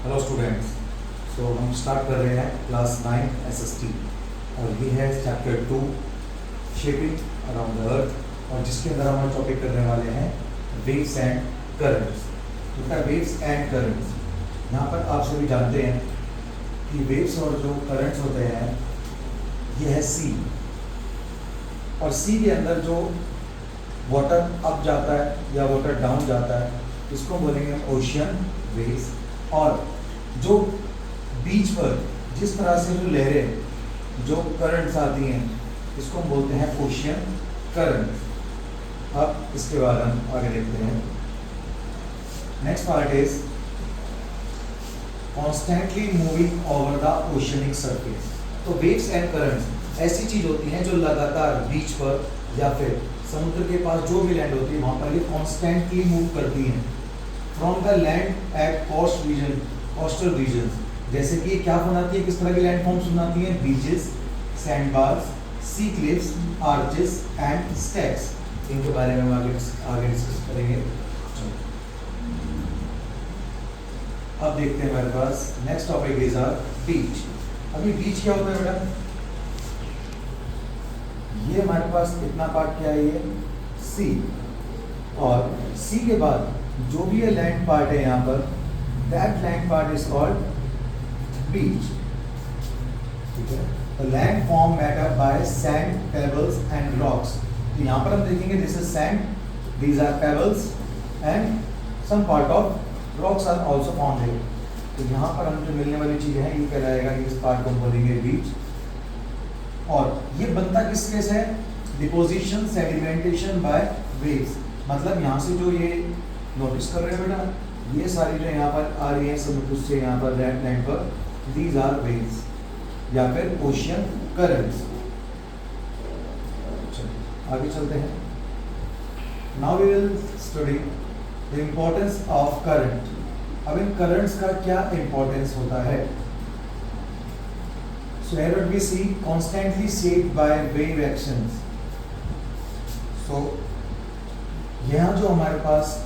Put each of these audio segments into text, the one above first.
Hello students. सो हम start कर रहे हैं क्लास 9 एसएसटी और ये है chapter 2 shaping around the earth और जिसके अंदर हम टॉपिक करने वाले हैं वेव्स एंड करंट्स। तो वेव्स एंड करंट्स, यहाँ पर आप सभी जानते हैं कि वेव्स और जो करंट्स होते हैं ये है सी, और सी के अंदर जो वाटर अप जाता है या वाटर डाउन जाता है इसको बोलेंगे ओशियन वेव्स। और जो बीच पर जिस तरह से जो लहरें जो करंट्स आती हैं इसको हम बोलते हैं ओशियन करंट। अब इसके बाद हम आगे देखते हैं। Next part is constantly moving over the oceanic surface. तो वेव्स एंड करंट्स ऐसी चीज होती हैं जो लगातार बीच पर या फिर समुद्र के पास जो भी लैंड होती है वहां पर ये कॉन्स्टेंटली मूव करती हैं from the land at coastal region. जैसे कि क्या बनाती है, किस तरह की लैंड फॉर्म्स बनाती हैं? Beaches, sand bars, sea cliffs, arches and stacks. इनके बारे में हम आगे डिस्कस करेंगे। अब देखते हैं हमारे पास नेक्स्ट टॉपिक इज आवर बीच। अभी बीच क्या होता है बेटा? ये हमारे पास इतना पार्ट क्या है, ये सी, और सी के बाद जो भी ये लैंड पार्ट है यहाँ पर, that land part is called beach. ठीक है, the land form made up by sand, pebbles and rocks. तो यहाँ पर हम देखेंगे this is sand, these are pebbles and some part of rocks are also found here. तो यहाँ पर हम जो मिलने वाली चीजें हैं ये कहलाएगा कि इस पार्ट को हम बोलेंगे बीच। और ये बनता किसके से है? Deposition, sedimentation by waves. मतलब यहाँ से जो ये नोटिस कर रहे हैं बेटा, ये सारी जो यहाँ पर आ रही है समुद्र से यहाँ पर लैंड पर, दीज आर वेव्स या फिर ओशियन करंट्स। आगे चलते हैं। Now we will study the importance of current. अब इन करंट्स का क्या इंपॉर्टेंस होता है? So here what we see, constantly shaped by wave actions. So यहाँ जो हमारे पास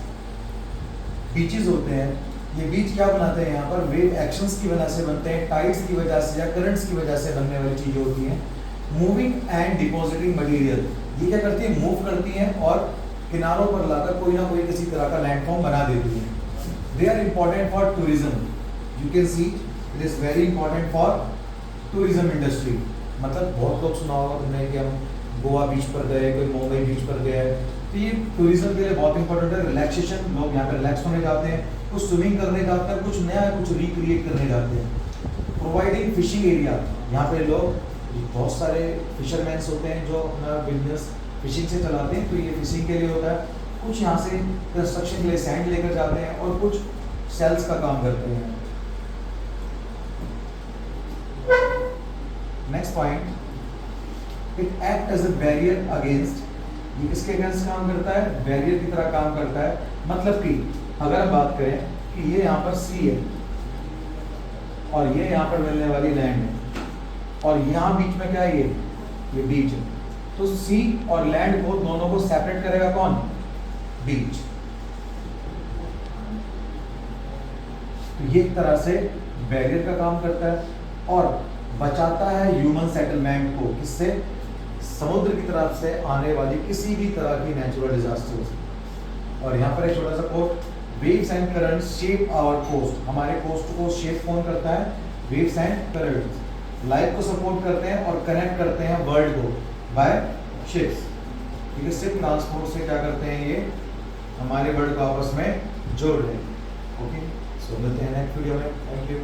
बीचेस होते हैं, ये बीच क्या बनाते हैं? यहाँ पर वेव एक्शंस की वजह से बनते हैं, टाइड्स की वजह से या करंट्स की वजह से बनने वाली चीजें होती हैं। मूविंग एंड डिपॉजिटिंग मटेरियल, ये क्या करती है? मूव करती हैं और किनारों पर लाकर कोई ना कोई किसी तरह का लैंडफॉर्म बना देती हैं। They are important for tourism. You can see it is very important for tourism industry. मतलब बहुत लोग सुना होगा तुमने कि हम गोवा बीच पर गए, कोई मुंबई बीच पर गए, तो ये टूरिज्म के लिए बहुत इंपॉर्टेंट है। रिलैक्सेशन, लोग यहाँ पर रिलैक्स होने जाते हैं, कुछ स्विमिंग करने जाते हैं, कुछ नया कुछ रिक्रिएट करने जाते हैं। प्रोवाइडिंग फिशिंग एरिया, यहाँ पे लोग बहुत सारे फिशरमैन्स होते हैं जो अपना बिजनेस फिशिंग से चलाते हैं, तो ये फिशिंग के लिए होता है। कुछ यहाँ से कंस्ट्रक्शन के लिए सैंड लेकर जाते हैं और कुछ सेल्स का काम करते हैं। Next point, it act as a barrier against. ये किसके अगेंस्ट काम करता है? बैरियर की तरह काम करता है। मतलब कि अगर हम बात करें कि ये यहाँ पर सी है और ये यहाँ पर मिलने वाली लैंड है और यहाँ बीच में क्या है? ये बीच है। तो सी और लैंड को दोनों को सेपरेट करेगा कौन? बीच। तो ये एक तरह से बैरियर का काम करता है और बचाता है ह्यूमन सेटलमेंट को। किससे? समुद्र की तरफ से आने वाली किसी भी तरह की नेचुरल डिजास्टर से। और यहाँ पर एक छोटा सा quote, waves and currents shape our coast. हमारे कोस्ट को शेप कौन करता है? Waves and currents. लाइफ को सपोर्ट करते हैं और कनेक्ट करते हैं वर्ल्ड को बाय शिप्स। ठीक है, शिप ट्रांसपोर्ट से क्या करते हैं? ये हमारे वर्ल्ड को आपस में जोड़ रहे हैं। ओके, सो मिलते हैं नेक्स्ट वीडियो में। Thank you.